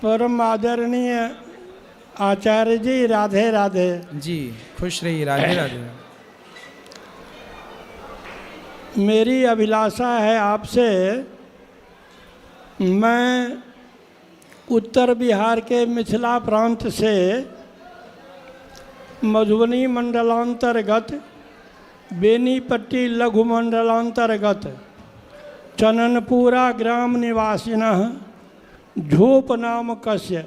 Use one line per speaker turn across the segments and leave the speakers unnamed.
परम आदरणीय आचार्य जी, राधे राधे
जी। खुश रहिए। राधे राधे।
मेरी अभिलाषा है आपसे, मैं उत्तर बिहार के मिथिला प्रांत से मधुबनी मंडलांतर्गत बेनीपट्टी लघु मंडलांतर्गत चननपुरा ग्राम निवासिनः झोप नामकस्य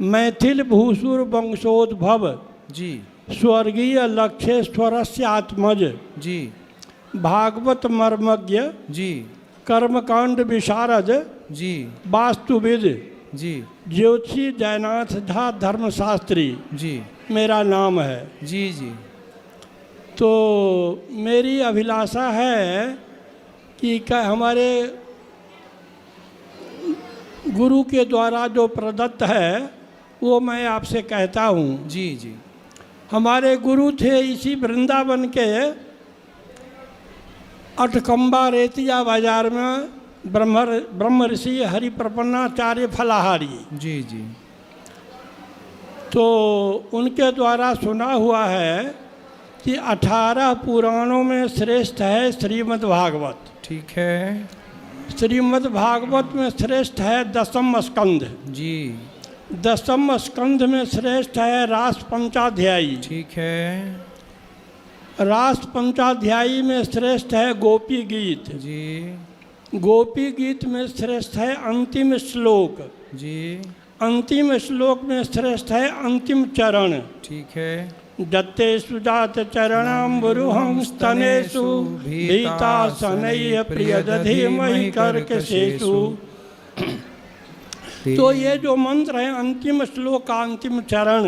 मैथिल भूसुर वंशोद्भव
जी।
स्वर्गीय लक्षेश्वरस्य आत्मज
जी।
भागवत मर्मज्ञ
जी।
कर्मकांड विशारद
जी।
वास्तुविद
जी।
ज्योतिषी जयनाथ झा धर्मशास्त्री
जी।
मेरा नाम है।
जी। जी।
तो मेरी अभिलाषा है कि हमारे गुरु के द्वारा जो प्रदत्त है वो मैं आपसे कहता हूँ।
जी। जी।
हमारे गुरु थे इसी वृंदावन के अठकंबा रेतिया बाजार में ब्रह्म ऋषि हरिप्रपन्नाचार्य फलाहारी।
जी। जी।
तो उनके द्वारा सुना हुआ है कि 18 पुराणों में श्रेष्ठ है श्रीमद् भागवत।
ठीक है।
श्रीमद् भागवत में श्रेष्ठ है 10वां स्कंध।
जी।
10वां स्कंध में श्रेष्ठ है रास पंचाध्यायी।
ठीक है।
रास पंचाध्यायी में श्रेष्ठ है गोपी गीत।
जी।
गोपी गीत में श्रेष्ठ है अंतिम श्लोक।
जी।
अंतिम श्लोक में श्रेष्ठ है अंतिम चरण।
ठीक है।
दत्तेषु जात चरणाम्बुरुहं स्तनेषु भीतासनैः प्रियदधीमहि कर्कशेषु। तो ये जो मंत्र है अंतिम श्लोक का अंतिम चरण,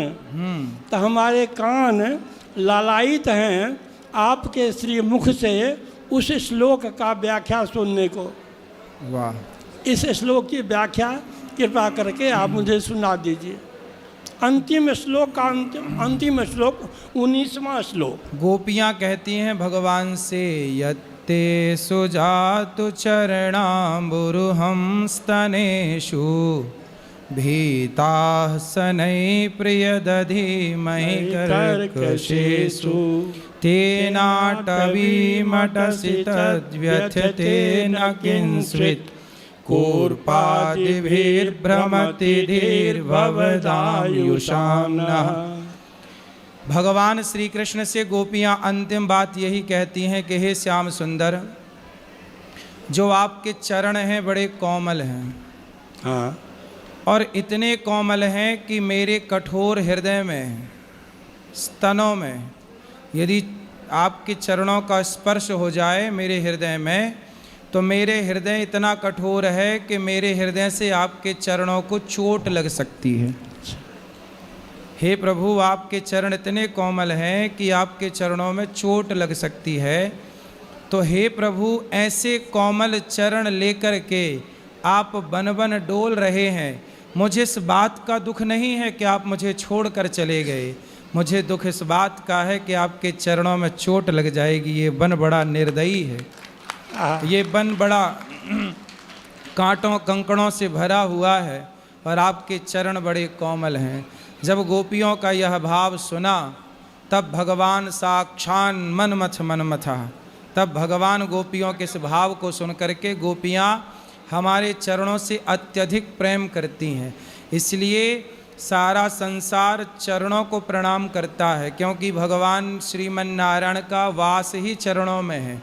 तो हमारे कान लालायित हैं आपके श्री मुख से उस श्लोक का व्याख्या सुनने को।
वाह।
इस श्लोक की व्याख्या कृपा करके आप मुझे सुना दीजिए। अंतिम श्लोक का अंतिम श्लोक 19वां श्लोक।
गोपियाँ कहती हैं भगवान से, यत्ते सुजातु चरणाम्बुरुहं स्तनेषु भीताः शनैः प्रियदधीमहि कर्कशेषु तेनाटवीमटसि तद्व्यथते न किंस्वित् कूर्पादिभिर्भ्रमति धीर्भवदायुषां नः। भगवान श्री कृष्ण से गोपियाँ अंतिम बात यही कहती हैं कि हे श्याम सुंदर, जो आपके चरण हैं बड़े कोमल हैं।
हाँ।
और इतने कोमल हैं कि मेरे कठोर हृदय में, स्तनों में, यदि आपके चरणों का स्पर्श हो जाए मेरे हृदय में, तो मेरे हृदय इतना कठोर है कि मेरे हृदय से आपके चरणों को चोट लग सकती है। हे प्रभु, आपके चरण इतने कोमल हैं कि आपके चरणों में चोट लग सकती है। तो हे प्रभु, ऐसे कोमल चरण लेकर के आप बन बन डोल रहे हैं। मुझे इस बात का दुख नहीं है कि आप मुझे छोड़कर चले गए, मुझे दुख इस बात का है कि आपके चरणों में चोट लग जाएगी। ये वन बड़ा निर्दयी है, ये वन बड़ा कांटों कंकड़ों से भरा हुआ है और आपके चरण बड़े कोमल हैं। जब गोपियों का यह भाव सुना तब भगवान साक्षान मनमथा, तब भगवान गोपियों के इस भाव को सुन करके गोपियाँ हमारे चरणों से अत्यधिक प्रेम करती हैं। इसलिए सारा संसार चरणों को प्रणाम करता है, क्योंकि भगवान श्रीमन नारायण का वास ही चरणों में है।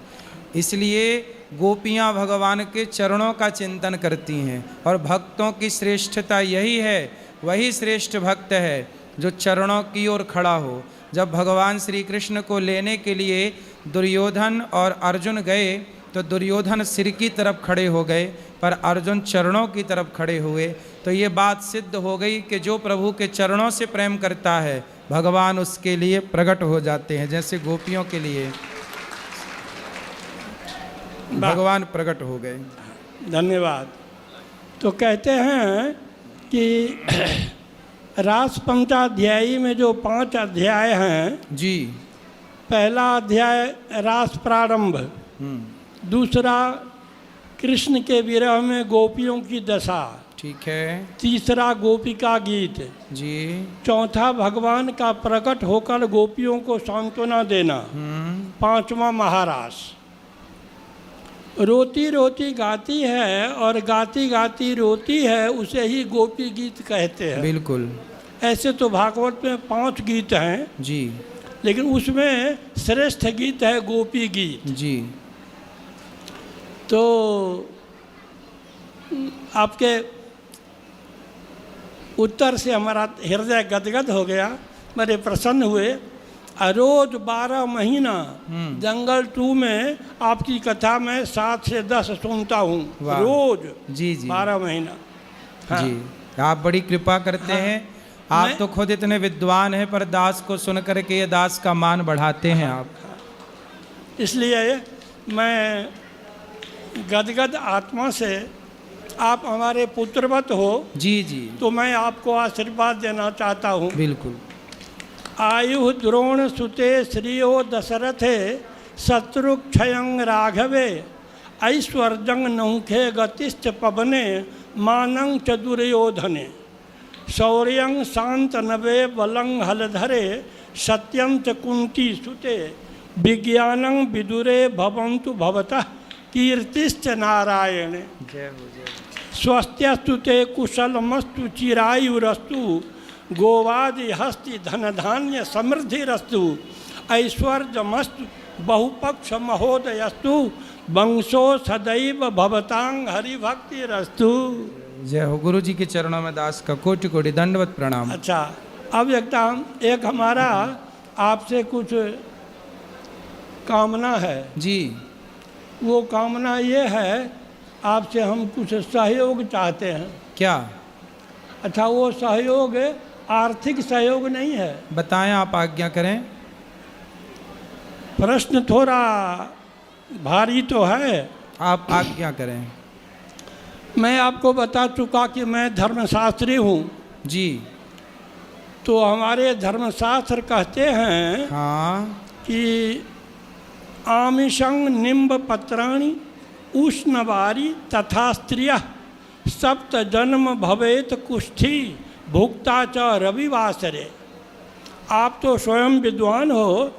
इसलिए गोपियाँ भगवान के चरणों का चिंतन करती हैं। और भक्तों की श्रेष्ठता यही है, वही श्रेष्ठ भक्त है जो चरणों की ओर खड़ा हो। जब भगवान श्री कृष्ण को लेने के लिए दुर्योधन और अर्जुन गए तो दुर्योधन सिर की तरफ खड़े हो गए पर अर्जुन चरणों की तरफ खड़े हुए। तो ये बात सिद्ध हो गई कि जो प्रभु के चरणों से प्रेम करता है भगवान उसके लिए प्रकट हो जाते हैं, जैसे गोपियों के लिए भगवान प्रकट हो गए।
धन्यवाद। तो कहते हैं कि रास पंचाध्यायी में जो 5 अध्याय हैं
जी,
पहला अध्याय रास प्रारंभ, दूसरा कृष्ण के विरह में गोपियों की दशा,
ठीक है
तीसरा गोपिका गीत,
जी।
चौथा भगवान का प्रकट होकर गोपियों को सांत्वना देना, पांचवा महारास। रोती रोती गाती है और गाती गाती रोती है, उसे ही गोपी गीत कहते हैं।
बिल्कुल।
ऐसे तो भागवत में 5 गीत हैं
जी
लेकिन उसमें श्रेष्ठ गीत है गोपी गीत।
जी।
तो आपके उत्तर से हमारा हृदय गदगद हो गया, बड़े प्रसन्न हुए। रोज 12 महीना जंगल 2 में आपकी कथा में 7 से 10 सुनता हूँ रोज।
जी जी
12 महीना। हाँ।
जी आप बड़ी कृपा करते
हाँ।
हैं। आप तो खुद इतने विद्वान हैं पर दास को सुन करके ये दास का मान बढ़ाते हैं आप।
इसलिए मैं गदगद आत्मा से, आप हमारे पुत्रवत हो
जी जी
तो मैं आपको आशीर्वाद देना चाहता हूँ।
बिल्कुल।
आयु द्रोण सुते श्रियो दशरथे शत्रुक्षयं राघवे ऐश्वर्यं नौखे गतिश्च पवने मानं च दुर्योधने शौर्यं शांतनवे बलं हलधरे सत्यं च कुंती सुते विज्ञानं विदुरे भवन्तु भवतः कीर्तिश्च नारायणे। स्वस्त्यस्तु ते कुशलमस्तु चिरायुरस्तु गोवादि हस्ति धन धान्य समृद्धिरस्तु ऐश्वर्यमस्तु बहुपक्ष महोदयस्तु वंशो सदैव भवतांग हरिभक्तिरस्तु।
जय हो। गुरु जी के चरणों में दास का कोटि कोटि दंडवत प्रणाम।
अच्छा, अब एक हमारा आपसे कुछ कामना है
जी।
वो कामना ये है, आपसे हम कुछ सहयोग चाहते हैं।
क्या?
अच्छा, वो सहयोग आर्थिक सहयोग नहीं है।
बताएं, आप आज्ञा करें।
प्रश्न थोड़ा भारी तो है।
आप आज्ञा करें।
मैं आपको बता चुका कि मैं धर्मशास्त्री हूँ
जी।
तो हमारे धर्मशास्त्र कहते हैं
हाँ
कि आमिषं निम्ब पत्राणि उष्णवारी तथा स्त्रियः सप्त जन्म भवेत कुष्ठी भुक्ता च रविवासरे। आप तो स्वयं विद्वान हो,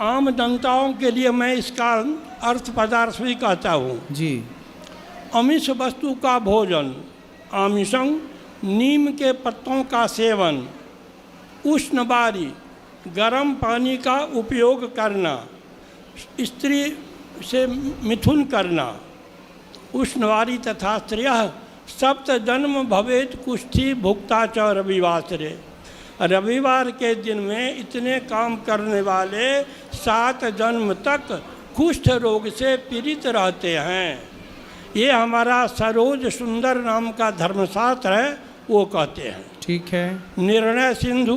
आम जनताओं के लिए मैं इसका अर्थ पदार्थ भी कहता हूँ।
जी।
आमिष वस्तु का भोजन, आमिषं नीम के पत्तों का सेवन, उष्णवारी गर्म पानी का उपयोग करना, स्त्री से मिथुन करना, उष्णवारी तथा स्त्रियः सप्त जन्म भवेत कुष्ठी भुक्ता च रविवासरे। रविवार के दिन में इतने काम करने वाले 7 जन्म तक कुष्ठ रोग से पीड़ित रहते हैं। ये हमारा सरोज सुंदर नाम का धर्मशास्त्र है, वो कहते हैं।
ठीक है।
निर्णय सिंधु,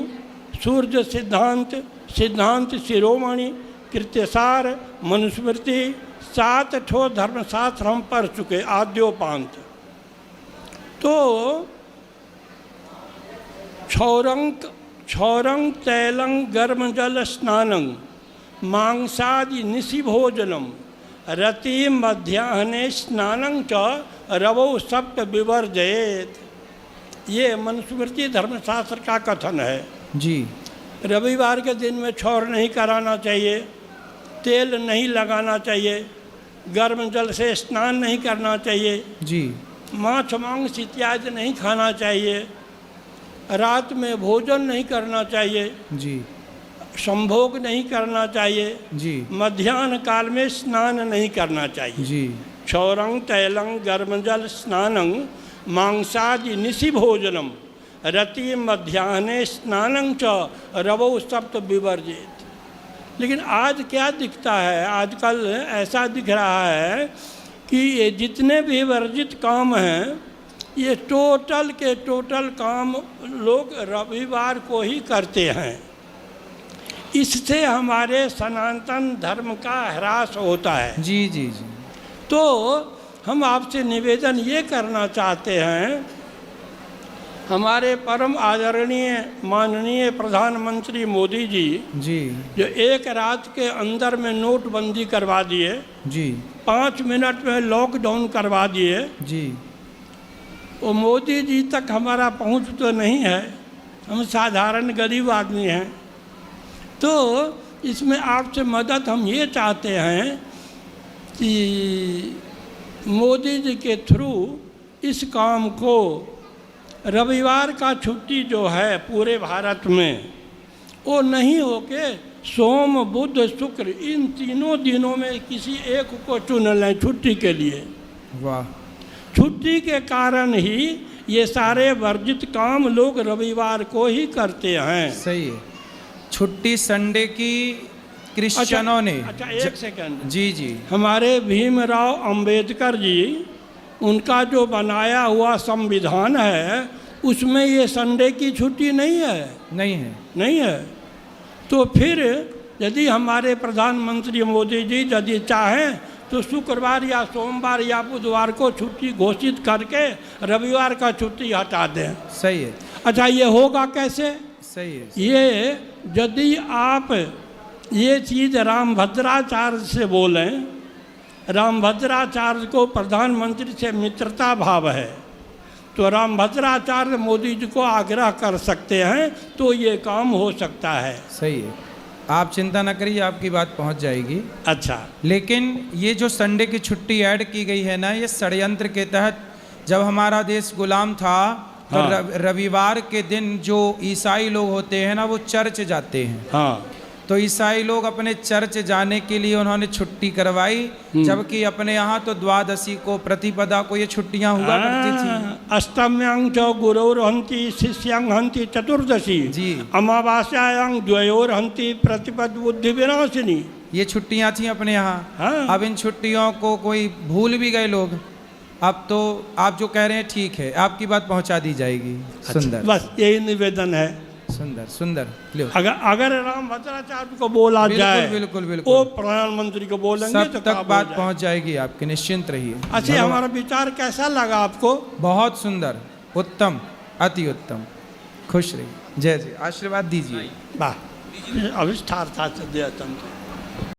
सूर्य सिद्धांत, सिद्धांत शिरोमणि, कृत्यसार, मनुस्मृति, 7 ठो धर्मशास्त्र हम पढ़ चुके आद्योपांत। तो क्षौरं तैलं गर्म जल स्नानं मांसादि निशि भोजनम रति मध्याह्ने स्नानं च रवौ सप्त विवर्जयेत। ये मनुस्मृति धर्मशास्त्र का कथन है
जी।
रविवार के दिन में क्षौर नहीं कराना चाहिए, तेल नहीं लगाना चाहिए, गर्म जल से स्नान नहीं करना चाहिए
जी।
मांस मांस इत्यादि नहीं खाना चाहिए, रात में भोजन नहीं करना चाहिए
जी।
संभोग नहीं करना चाहिए
जी।
मध्याह्न काल में स्नान नहीं करना चाहिए
जी।
क्षौरं तैलं गर्मजल स्नानं मांसादि निशि भोजनम रति मध्याह्ने स्नानं च रवौ सप्त विवर्जित। लेकिन आज क्या दिखता है, आजकल ऐसा दिख रहा है कि ये जितने भी वर्जित काम हैं ये टोटल के टोटल काम लोग रविवार को ही करते हैं। इससे हमारे सनातन धर्म का ह्रास होता है।
जी जी जी।
तो हम आपसे निवेदन ये करना चाहते हैं, हमारे परम आदरणीय माननीय प्रधानमंत्री मोदी जी
जी
जो एक रात के अंदर में नोटबंदी करवा दिए,
जी
5 मिनट में लॉकडाउन करवा दिए,
जी
वो मोदी जी तक हमारा पहुंच तो नहीं है, हम साधारण गरीब आदमी हैं। तो इसमें आपसे मदद हम ये चाहते हैं कि मोदी जी के थ्रू इस काम को, रविवार का छुट्टी जो है पूरे भारत में, वो नहीं होके सोम बुध शुक्र इन तीनों दिनों में किसी एक को चुन लें छुट्टी के लिए।
वाह। छुट्टी
के कारण ही ये सारे वर्जित काम लोग रविवार को ही करते हैं।
सही है। छुट्टी संडे की क्रिश्चियनों ने।
अच्छा एक सेकंड।
जी जी।
हमारे भीमराव अंबेडकर जी, उनका जो बनाया हुआ संविधान है उसमें ये संडे की छुट्टी नहीं है। नहीं है। तो फिर यदि हमारे प्रधानमंत्री मोदी जी यदि चाहें तो शुक्रवार या सोमवार या बुधवार को छुट्टी घोषित करके रविवार का छुट्टी हटा दें।
सही है।
अच्छा ये होगा कैसे?
सही है।
ये यदि आप ये चीज़ रामभद्राचार्य से बोलें, रामभद्राचार्य को प्रधानमंत्री से मित्रता भाव है, तो रामभद्राचार्य मोदी जी को आग्रह कर सकते हैं तो ये काम हो सकता है।
सही है। आप चिंता न करिए, आपकी बात पहुंच जाएगी।
अच्छा।
लेकिन ये जो संडे की छुट्टी ऐड की गई है ना, ये षड्यंत्र के तहत, जब हमारा देश गुलाम था तो
हाँ।
रविवार के दिन जो ईसाई लोग होते हैं ना, वो चर्च जाते हैं।
हाँ।
तो ईसाई लोग अपने चर्च जाने के लिए उन्होंने छुट्टी करवाई, जबकि अपने यहाँ तो द्वादशी को, प्रतिपदा को ये छुट्टियाँ हुआ करती थी।
अष्टम्यांग च गुरोर्हन्ति शिष्यांग हन्ति चतुर्दशी
जी।
अमावास्यायांग द्वयोर्हन्ति प्रतिपद बुद्धि विनाशिनी।
ये छुट्टियाँ थी अपने यहाँ।
हाँ।
अब इन छुट्टियों को कोई भूल भी गए लोग। अब तो आप जो कह रहे हैं ठीक है, आपकी बात पहुँचा दी जाएगी। सुंदर।
अच्छा, बस यही निवेदन है।
सुंदर सुंदर।
अगर रामभद्राचार्य को बोला जाए,
बिल्कुल बिल्कुल,
वो प्रधानमंत्री को बोलेंगे
सब
तो
तक बात पहुंच जाएगी आपके, निश्चिंत रहिए।
अच्छा, हमारा विचार कैसा लगा आपको?
बहुत सुंदर, उत्तम, अति उत्तम। खुश रहिए। जय जय। आशीर्वाद दीजिए।
वाह, अविष्ठार था।